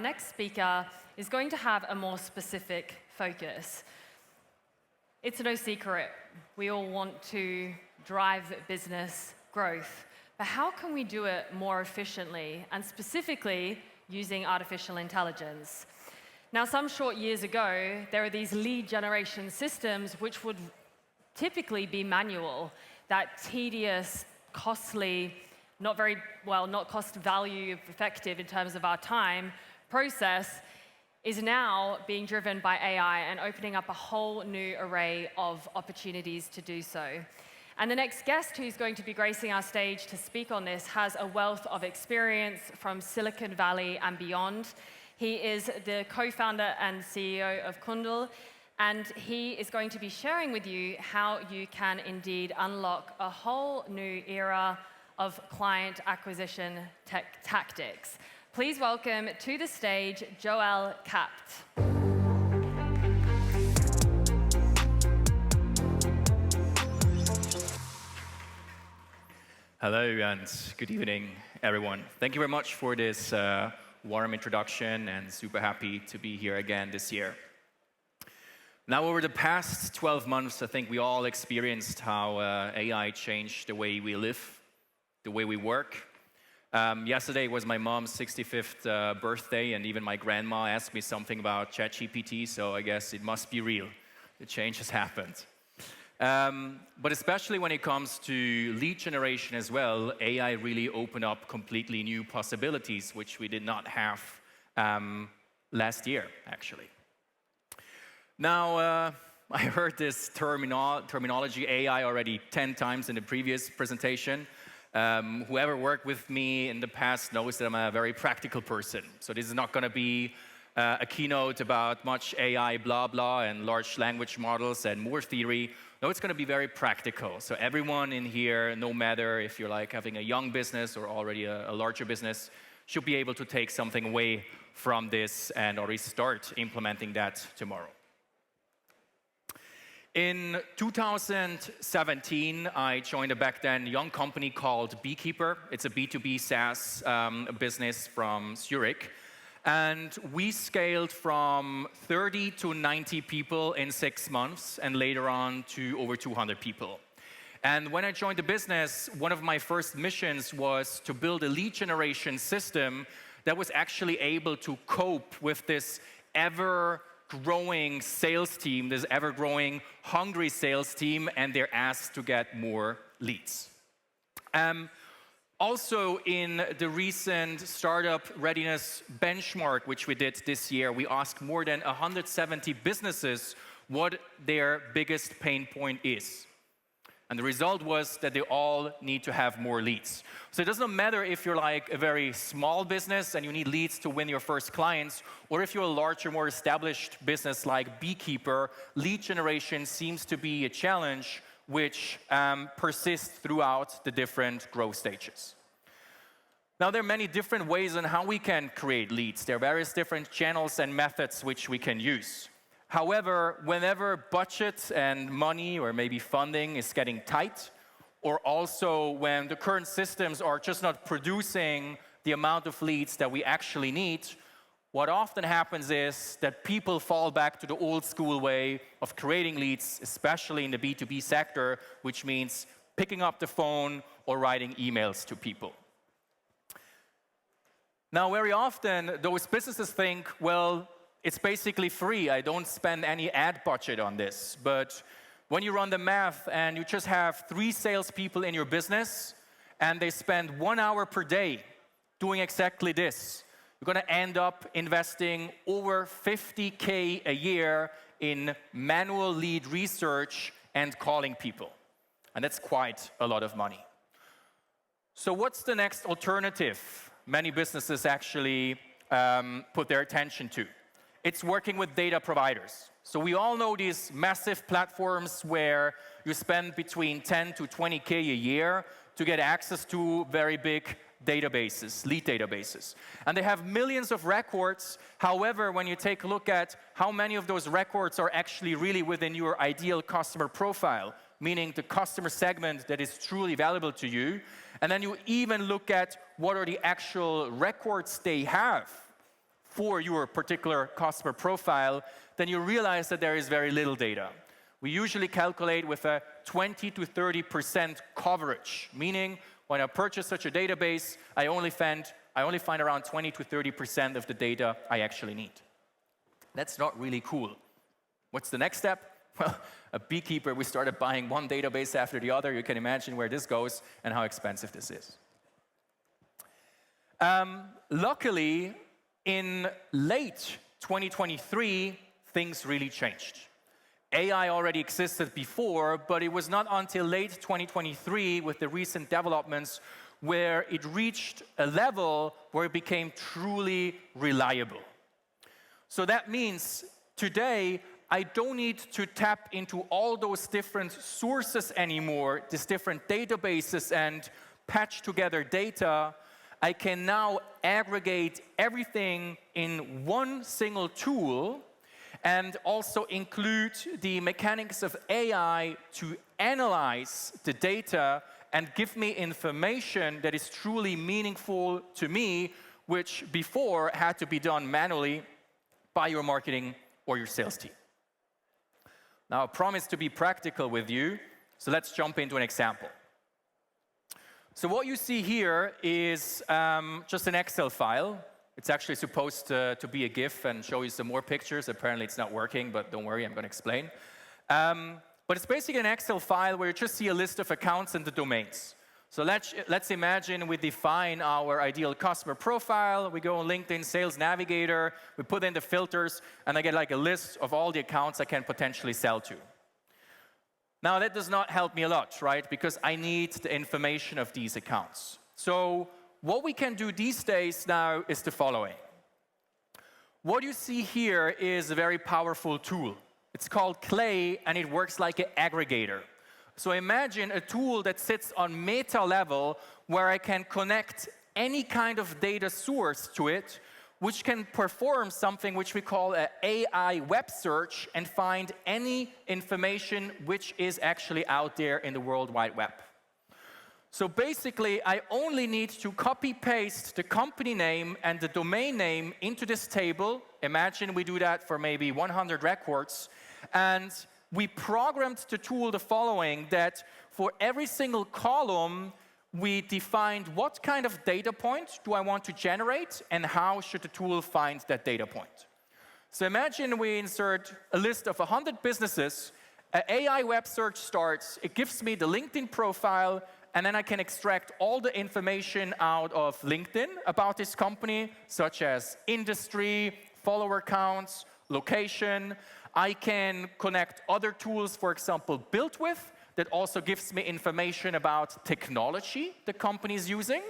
our next speaker is going to have a more specific focus. It's no secret, we all want to drive business growth, but how can we do it more efficiently and specifically using artificial intelligence? Now, some short years ago, there were these lead generation systems which would typically be manual, that tedious, costly, not cost value effective in terms of our time process is now being driven by AI and opening up a whole new array of opportunities to do so. And the next guest who's going to be gracing our stage to speak on this has a wealth of experience from Silicon Valley and beyond. He is the co-founder and CEO of Kundal, and he is going to be sharing with you how you can indeed unlock a whole new era of client acquisition tactics. Please welcome to the stage Joël Capt. Hello and good evening, everyone. Thank you very much for this warm introduction, and super happy to be here again this year. Now, over the past 12 months, I think we all experienced how AI changed the way we live, the way we work. Yesterday was my mom's 65th birthday, and even my grandma asked me something about ChatGPT, so I guess it must be real. The change has happened. But especially when it comes to lead generation as well, AI really opened up completely new possibilities, which we did not have last year, actually. Now, I heard this terminology AI already 10 times in the previous presentation. Whoever worked with me in the past knows that I'm a very practical person. So this is not going to be a keynote about much AI blah blah and large language models and more theory. No, it's going to be very practical. So everyone in here, no matter if you're like having a young business or already a larger business, should be able to take something away from this and already start implementing that tomorrow. In 2017, I joined a back then young company called Peakora. It's a B2B SaaS business from Zurich. And we scaled from 30 to 90 people in 6 months, and later on to over 200 people. And when I joined the business, one of my first missions was to build a lead generation system that was actually able to cope with this ever-growing sales team, this ever-growing hungry sales team, and their ask to get more leads. Also, in the recent startup readiness benchmark, which we did this year, we asked more than 170 businesses what their biggest pain point is. And the result was that they all need to have more leads. So it doesn't matter if you're like a very small business and you need leads to win your first clients, or if you're a larger, more established business like Beekeeper, lead generation seems to be a challenge which persists throughout the different growth stages. Now, there are many different ways on how we can create leads. There are various different channels and methods which we can use. However, whenever budget and money or maybe funding is getting tight, or also when the current systems are just not producing the amount of leads that we actually need, what often happens is that people fall back to the old school way of creating leads, especially in the B2B sector, which means picking up the phone or writing emails to people. Now, very often, those businesses think, well, it's basically free. I don't spend any ad budget on this. But when you run the math and you just have 3 salespeople in your business and they spend 1 hour per day doing exactly this, you're going to end up investing over $50K a year in manual lead research and calling people. And that's quite a lot of money. So what's the next alternative many businesses actually put their attention to? It's working with data providers. So we all know these massive platforms where you spend between 10 to 20K a year to get access to very big databases, lead databases. And they have millions of records. However, when you take a look at how many of those records are actually really within your ideal customer profile, meaning the customer segment that is truly valuable to you, and then you even look at what are the actual records they have for your particular customer profile, then you realize that there is very little data. We usually calculate with a 20 to 30% coverage, meaning when I purchase such a database, I only find around 20 to 30% of the data I actually need. That's not really cool. What's the next step? Well, a beekeeper, we started buying one database after the other. You can imagine where this goes and how expensive this is. Luckily, in late 2023, things really changed. AI already existed before, but it was not until late 2023 with the recent developments where it reached a level where it became truly reliable. So that means today, I don't need to tap into all those different sources anymore, these different databases, and patch together data. I can now aggregate everything in one single tool and also include the mechanics of AI to analyze the data and give me information that is truly meaningful to me, which before had to be done manually by your marketing or your sales team. Now, I promise to be practical with you, so let's jump into an example. So what you see here is just an Excel file. It's actually supposed to be a GIF and show you some more pictures. Apparently, it's not working, but don't worry, I'm going to explain. But it's basically an Excel file where you just see a list of accounts and the domains. So let's imagine we define our ideal customer profile. We go on LinkedIn Sales Navigator. We put in the filters, and I get like a list of all the accounts I can potentially sell to. Now, that does not help me a lot, right? Because I need the information of these accounts. So what we can do these days now is the following. What you see here is a very powerful tool. It's called Clay, and it works like an aggregator. So imagine a tool that sits on meta level where I can connect any kind of data source to it, which can perform something which we call an AI web search and find any information which is actually out there in the World Wide Web. So basically, I only need to copy-paste the company name and the domain name into this table. Imagine we do that for maybe 100 records. And we programmed the tool the following, that for every single column, we defined what kind of data point do I want to generate and how should the tool find that data point. So imagine we insert a list of 100 businesses, an AI web search starts, it gives me the LinkedIn profile, and then I can extract all the information out of LinkedIn about this company, such as industry, follower counts, location. I can connect other tools, for example, Built With, that also gives me information about technology the company is using,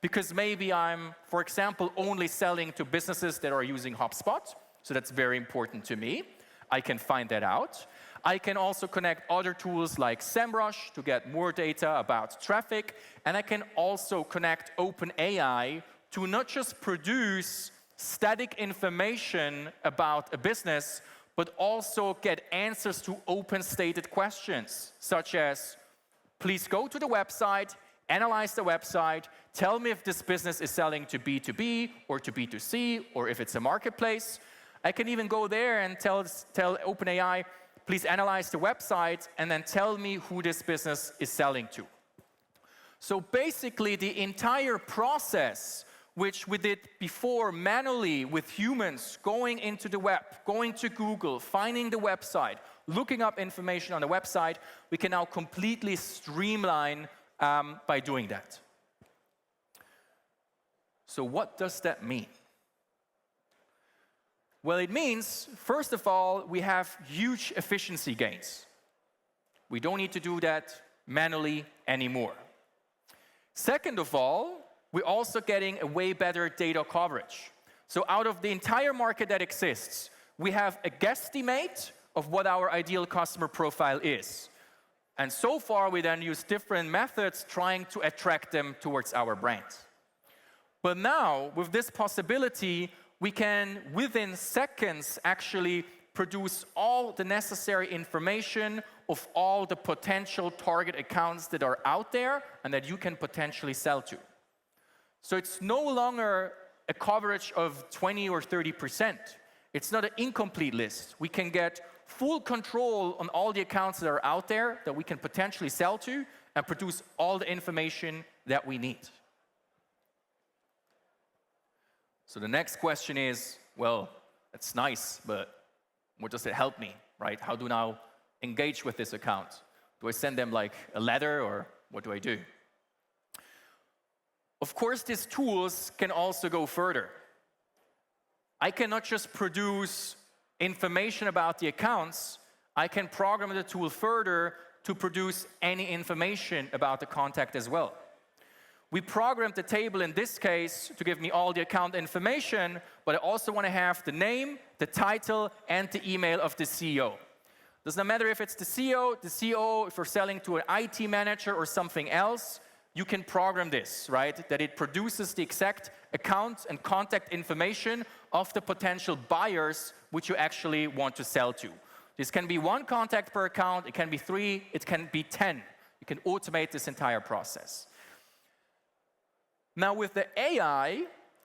because maybe I'm, for example, only selling to businesses that are using HubSpot, so that's very important to me. I can find that out. I can also connect other tools like SEMrush to get more data about traffic, and I can also connect OpenAI to not just produce static information about a business, but also get answers to open-stated questions, such as, please go to the website, analyze the website, tell me if this business is selling to B2B or to B2C, or if it's a marketplace. I can even go there and tell OpenAI, please analyze the website, and then tell me who this business is selling to. So basically, the entire process, which we did before manually with humans, going into the web, going to Google, finding the website, looking up information on the website, we can now completely streamline by doing that. So what does that mean? Well, it means, first of all, we have huge efficiency gains. We don't need to do that manually anymore. Second of all, we're also getting a way better data coverage. So out of the entire market that exists, we have a guesstimate of what our ideal customer profile is. And so far, we then use different methods trying to attract them towards our brand. But now, with this possibility, we can, within seconds, actually produce all the necessary information of all the potential target accounts that are out there and that you can potentially sell to. So it's no longer a coverage of 20 or 30%. It's not an incomplete list. We can get full control on all the accounts that are out there that we can potentially sell to and produce all the information that we need. So the next question is, well, that's nice, but what does it help me, right? How do I now engage with this account? Do I send them like a letter, or what do I do? Of course, these tools can also go further. I cannot just produce information about the accounts. I can program the tool further to produce any information about the contact as well. We programmed the table in this case to give me all the account information, but I also want to have the name, the title, and the email of the CEO. Does not matter if it's the CEO, if we're selling to an IT manager or something else, you can program this, right? That it produces the exact account and contact information of the potential buyers which you actually want to sell to. This can be 1 contact per account, it can be 3, it can be 10. You can automate this entire process. Now with the AI,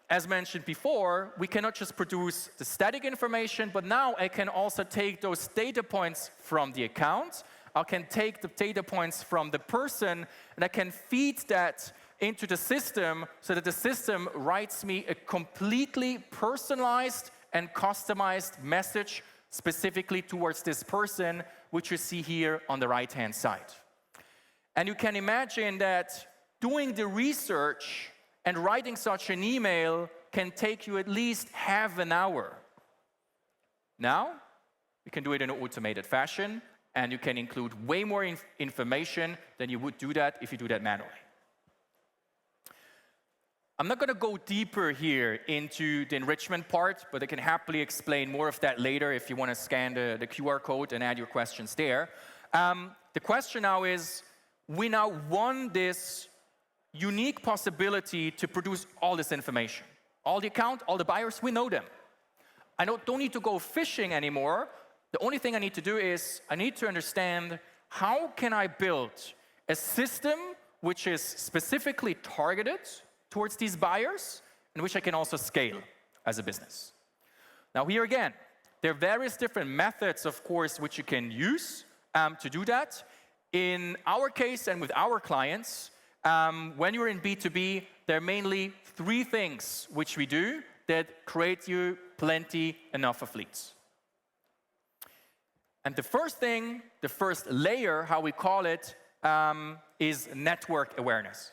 as mentioned before, we cannot just produce the static information, but now I can also take those data points from the account, I can take the data points from the person, and I can feed that into the system so that the system writes me a completely personalized and customized message specifically towards this person, which you see here on the right-hand side. And you can imagine that doing the research and writing such an email can take you at least half an hour. Now, we can do it in an automated fashion, and you can include way more information than you would do that if you do that manually. I'm not going to go deeper here into the enrichment part, but I can happily explain more of that later if you want to scan the QR code and add your questions there. The question now is, we now want this unique possibility to produce all this information. All the account, all the buyers, we know them. I don't need to go fishing anymore. The only thing I need to do is I need to understand how can I build a system which is specifically targeted towards these buyers and which I can also scale as a business. Now here again, there are various different methods, of course, which you can use to do that. In our case and with our clients, when you're in B2B, there are mainly 3 things which we do that create you plenty enough of leads. And the first thing, the first layer, how we call it, is network awareness.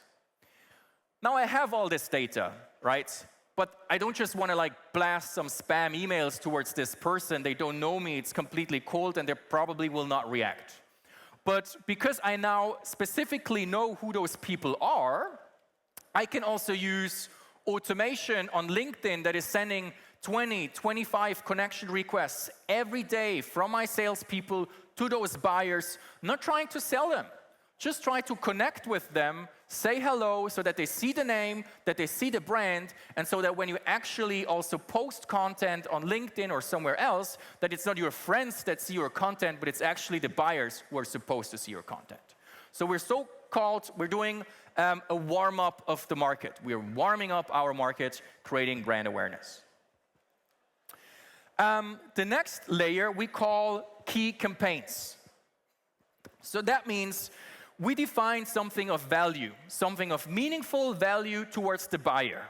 Now I have all this data, right? But I don't just want to like blast some spam emails towards this person. They don't know me, it's completely cold, and they probably will not react. But because I now specifically know who those people are, I can also use automation on LinkedIn that is sending 20, 25 connection requests every day from my salespeople to those buyers, not trying to sell them, just try to connect with them, say hello so that they see the name, that they see the brand, and so that when you actually also post content on LinkedIn or somewhere else, that it's not your friends that see your content, but it's actually the buyers who are supposed to see your content. So we're doing a warm-up of the market. We're warming up our market, creating brand awareness. The next layer we call key campaigns. So that means we define something of value, something of meaningful value towards the buyer.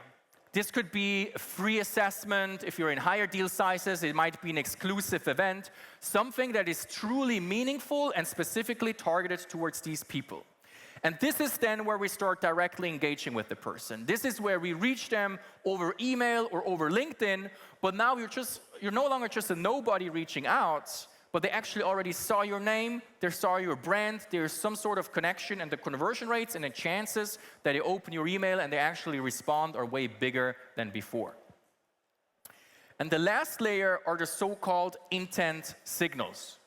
This could be a free assessment. If you're in higher deal sizes, it might be an exclusive event, something that is truly meaningful and specifically targeted towards these people. And this is then where we start directly engaging with the person. This is where we reach them over email or over LinkedIn, but now you're no longer just a nobody reaching out, but they actually already saw your name, they saw your brand, there's some sort of connection, and the conversion rates and the chances that they open your email and they actually respond are way bigger than before. And the last layer are the so-called intent signals.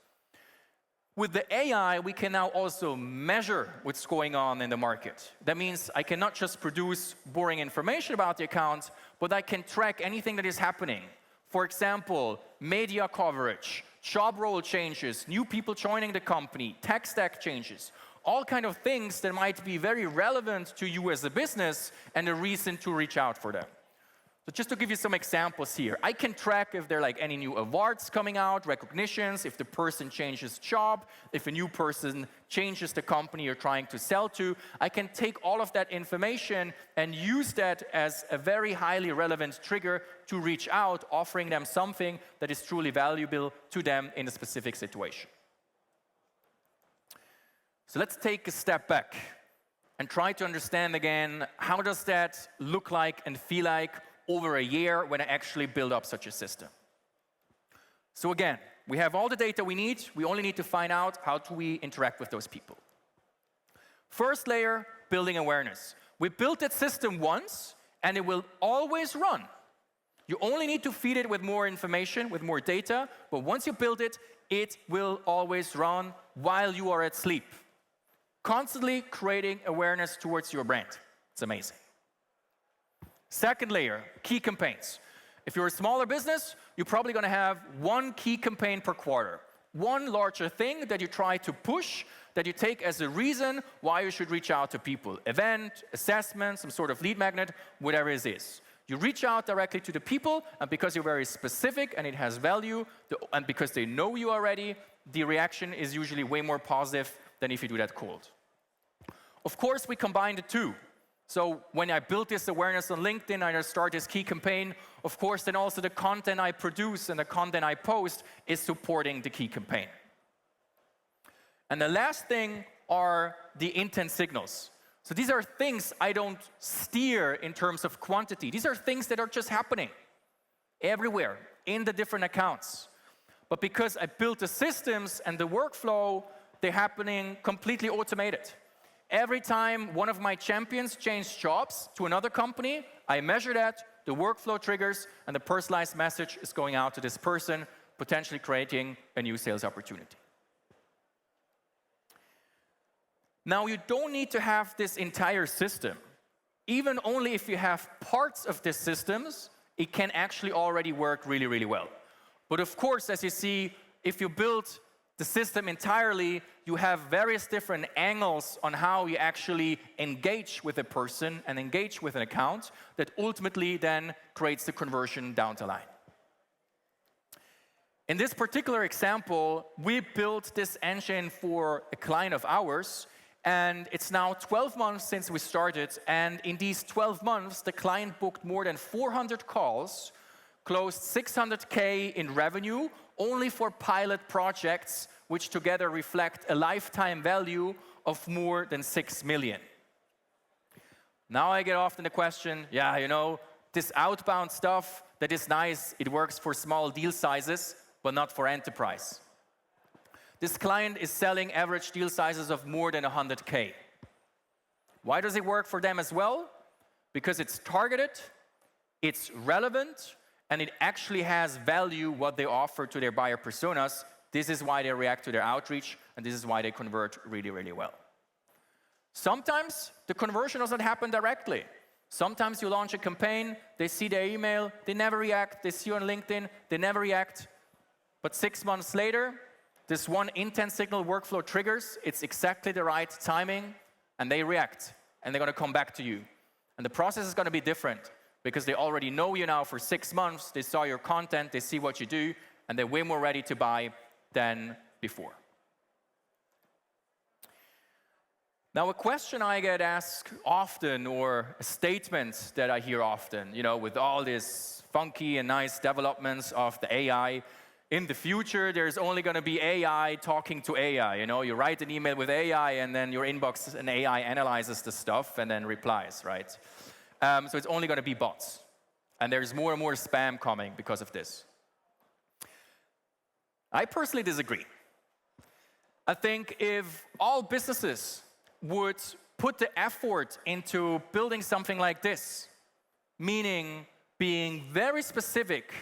With the AI, we can now also measure what's going on in the market. That means I cannot just produce boring information about the account, but I can track anything that is happening. For example, media coverage, job role changes, new people joining the company, tech stack changes, all kind of things that might be very relevant to you as a business and a reason to reach out for them. So just to give you some examples here, I can track if there are like any new awards coming out, recognitions, if the person changes job, if a new person changes the company you're trying to sell to. I can take all of that information and use that as a very highly relevant trigger to reach out, offering them something that is truly valuable to them in a specific situation. So let's take a step back and try to understand again, how does that look like and feel like over a year when I actually build up such a system. So again, we have all the data we need. We only need to find out how do we interact with those people. First layer, building awareness. We built that system once, and it will always run. You only need to feed it with more information, with more data, but once you build it, it will always run while you are at sleep. Constantly creating awareness towards your brand. It's amazing. Second layer, key campaigns. If you're a smaller business, you're probably going to have one key campaign per quarter. One larger thing that you try to push, that you take as a reason why you should reach out to people. Event, assessment, some sort of lead magnet, whatever it is. You reach out directly to the people, and because you're very specific and it has value, and because they know you already, the reaction is usually way more positive than if you do that cold. Of course, we combine the two. So when I build this awareness on LinkedIn, I start this key campaign, of course, then also the content I produce and the content I post is supporting the key campaign. And the last thing are the intent signals. So these are things I don't steer in terms of quantity. These are things that are just happening everywhere in the different accounts. But because I built the systems and the workflow, they're happening completely automated. Every time one of my champions changes jobs to another company, I measure that, the workflow triggers, and the personalized message is going out to this person, potentially creating a new sales opportunity. Now, you don't need to have this entire system. Even only if you have parts of these systems, it can actually already work really, really well. But of course, as you see, if you build the system entirely, you have various different angles on how you actually engage with a person and engage with an account that ultimately then creates the conversion down the line. In this particular example, we built this engine for a client of ours, and it's now 12 months since we started, and in these 12 months, the client booked more than 400 calls, closed 600K in revenue, only for pilot projects, which together reflect a lifetime value of more than 6 million. Now I get often the question, yeah, you know, this outbound stuff, that is nice, it works for small deal sizes, but not for enterprise. This client is selling average deal sizes of more than 100K. Why does it work for them as well? Because it's targeted, it's relevant, and it actually has value what they offer to their buyer personas. This is why they react to their outreach, and this is why they convert really, really well. Sometimes the conversion doesn't happen directly. Sometimes you launch a campaign, they see their email, they never react, they see you on LinkedIn, they never react. But 6 months later, this one intent signal workflow triggers, it's exactly the right timing, and they react, and they're going to come back to you. And the process is going to be different, because they already know you now for 6 months, they saw your content, they see what you do, and they're way more ready to buy than before. Now, a question I get asked often, or a statement that I hear often, you know, with all this funky and nice developments of the AI, in the future, there's only going to be AI talking to AI. You know, you write an email with AI, and then your inbox, an AI analyzes the stuff and then replies, right? So it's only going to be bots. And there's more and more spam coming because of this. I personally disagree. I think if all businesses would put the effort into building something like this, meaning being very specific,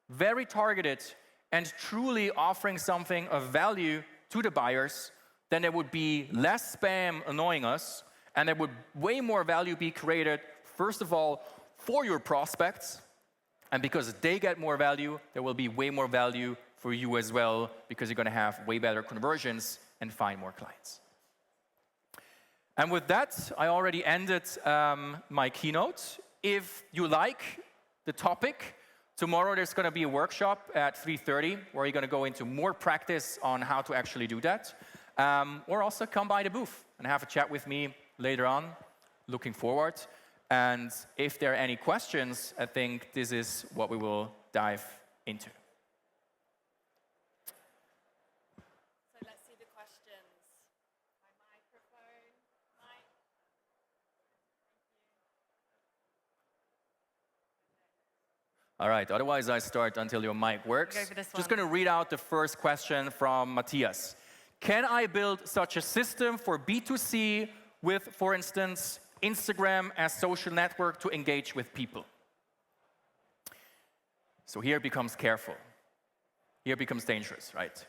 very targeted, and truly offering something of value to the buyers, then there would be less spam annoying us, and there would way more value be created, first of all, for your prospects, and because they get more value, there will be way more value for you as well, because you're going to have way better conversions and find more clients. And with that, I already ended my keynote. If you like the topic. Tomorrow there's going to be a workshop at 3:30 where you're going to go into more practice on how to actually do that. Or also come by the booth and have a chat with me later on. Looking forward. And if there are any questions, I think this is what we will dive into. So let's see the questions. My microphone. Mic. All right, otherwise I start until your mic works. Go for this one. Just going to read out the first question from Matthias. Can I build such a system for B2C with, for instance, Instagram as social network to engage with people? So here it becomes careful. Here it becomes dangerous, right?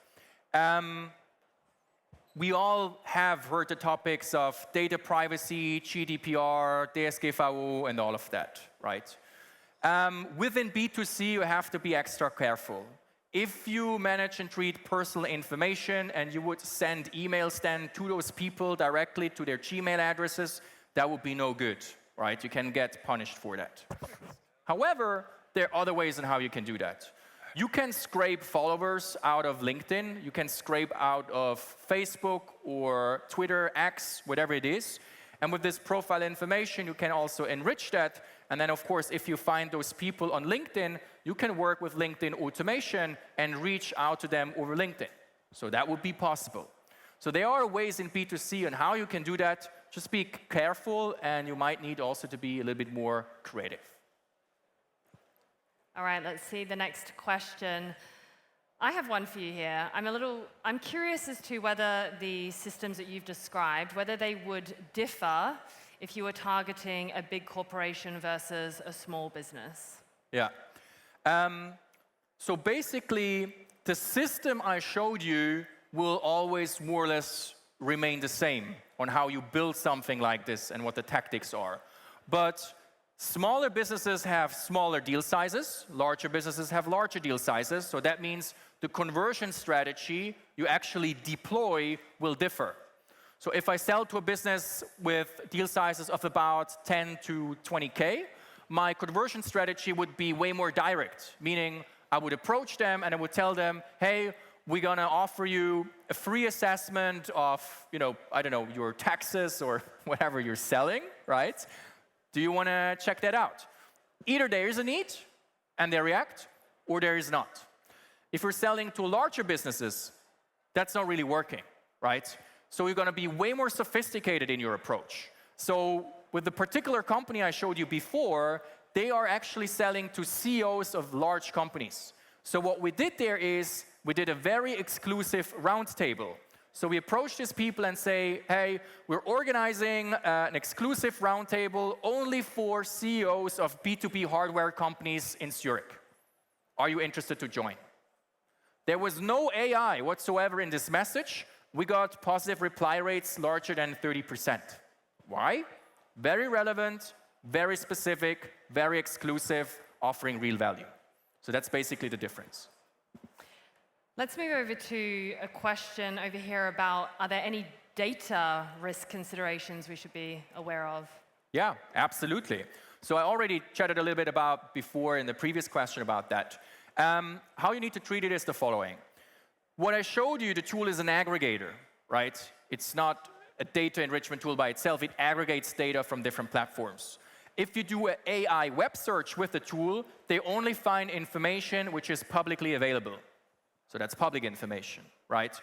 We all have heard the topics of data privacy, GDPR, DSGVO, and all of that, right? Within B2C, you have to be extra careful. If you manage and treat personal information and you would send emails then to those people directly to their Gmail addresses, that would be no good, right? You can get punished for that. However, there are other ways on how you can do that. You can scrape followers out of LinkedIn. You can scrape out of Facebook or Twitter, X, whatever it is. And with this profile information, you can also enrich that. And then, of course, if you find those people on LinkedIn, you can work with LinkedIn automation and reach out to them over LinkedIn. So that would be possible. So there are ways in B2C on how you can do that. Just be careful, and you might need also to be a little bit more creative. All right, let's see the next question. I have one for you here. I'm curious as to whether the systems that you've described, whether they would differ if you were targeting a big corporation versus a small business. Yeah. So basically, the system I showed you will always more or less remain the same on how you build something like this and what the tactics are. But smaller businesses have smaller deal sizes, larger businesses have larger deal sizes, so that means the conversion strategy you actually deploy will differ. So if I sell to a business with deal sizes of about 10 to 20K, my conversion strategy would be way more direct, meaning I would approach them and I would tell them, hey, we're going to offer you a free assessment of, I don't know, your taxes or whatever you're selling, right? Do you want to check that out? Either there is a need and they react, or there is not. If you're selling to larger businesses, that's not really working, right? So you're going to be way more sophisticated in your approach. So with the particular company I showed you before, they are actually selling to CEOs of large companies. So what we did there is we did a very exclusive roundtable. So we approach these people and say, hey, we're organizing an exclusive roundtable only for CEOs of B2B hardware companies in Zurich. Are you interested to join? There was no AI whatsoever in this message. We got positive reply rates larger than 30%. Why? Very relevant, very specific, very exclusive, offering real value. So that's basically the difference. Let's move over to a question over here about, are there any data risk considerations we should be aware of? Yeah, absolutely. So I already chatted a little bit about before in the previous question about that. How you need to treat it is the following. What I showed you, the tool is an aggregator, right? It's not a data enrichment tool by itself. It aggregates data from different platforms. If you do an AI web search with the tool, they only find information which is publicly available. So that's public information, right?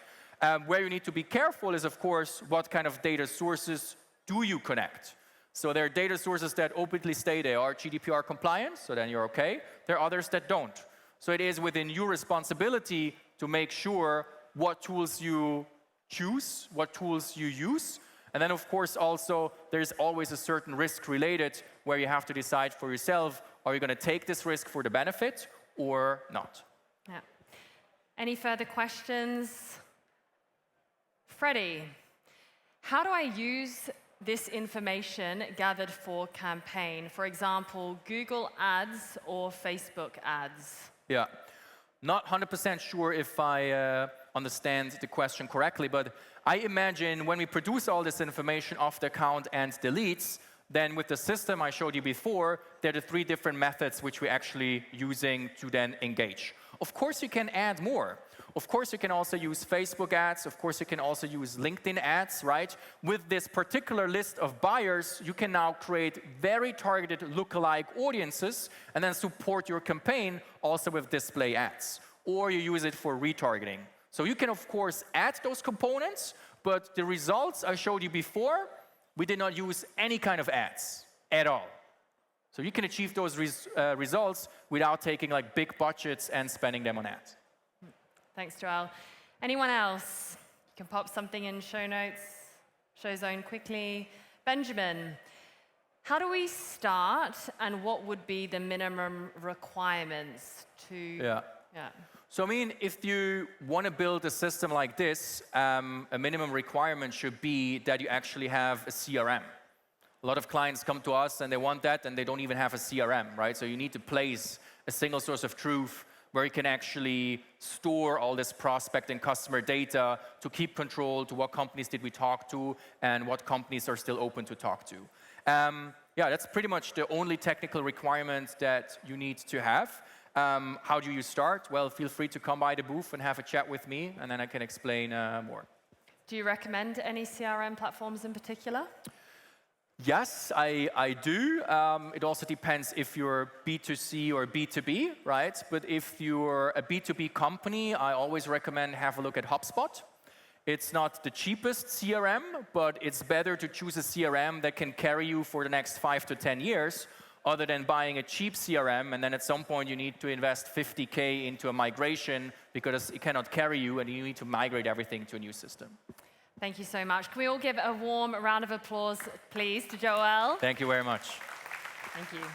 Where you need to be careful is, of course, what kind of data sources do you connect? So there are data sources that openly say they are GDPR compliant, so then you're okay. There are others that don't. So it is within your responsibility to make sure what tools you choose, what tools you use. And then, of course, also, there's always a certain risk related where you have to decide for yourself, are you going to take this risk for the benefit or not? Yeah. Any further questions? Freddie, how do I use this information gathered for campaign? For example, Google Ads or Facebook Ads? Yeah, not 100% sure if I understand the question correctly, but I imagine when we produce all this information off the account and the leads, then with the system I showed you before, there are the 3 different methods which we're actually using to then engage. Of course, you can add more. Of course, you can also use Facebook ads. Of course, you can also use LinkedIn ads, right? With this particular list of buyers, you can now create very targeted lookalike audiences and then support your campaign also with display ads. Or you use it for retargeting. So you can, of course, add those components, but the results I showed you before, we did not use any kind of ads at all. So you can achieve those results without taking like big budgets and spending them on ads. Thanks, Joel. Anyone else? You can pop something in show notes, show zone quickly. Benjamin, how do we start, and what would be the minimum requirements to... Yeah. So I mean, if you want to build a system like this, a minimum requirement should be that you actually have a CRM. A lot of clients come to us and they want that, and they don't even have a CRM, right? So you need to place a single source of truth where you can actually store all this prospect and customer data to keep control to what companies did we talk to and what companies are still open to talk to. Yeah, that's pretty much the only technical requirement that you need to have. How do you start? Well, feel free to come by the booth and have a chat with me, and then I can explain more. Do you recommend any CRM platforms in particular? Yes, I do. It also depends if you're B2C or B2B, right? But if you're a B2B company, I always recommend have a look at HubSpot. It's not the cheapest CRM, but it's better to choose a CRM that can carry you for the next 5 to 10 years, other than buying a cheap CRM, and then at some point you need to invest 50K into a migration because it cannot carry you, and you need to migrate everything to a new system. Thank you so much. Can we all give a warm round of applause, please, to Joel? Thank you very much. Thank you.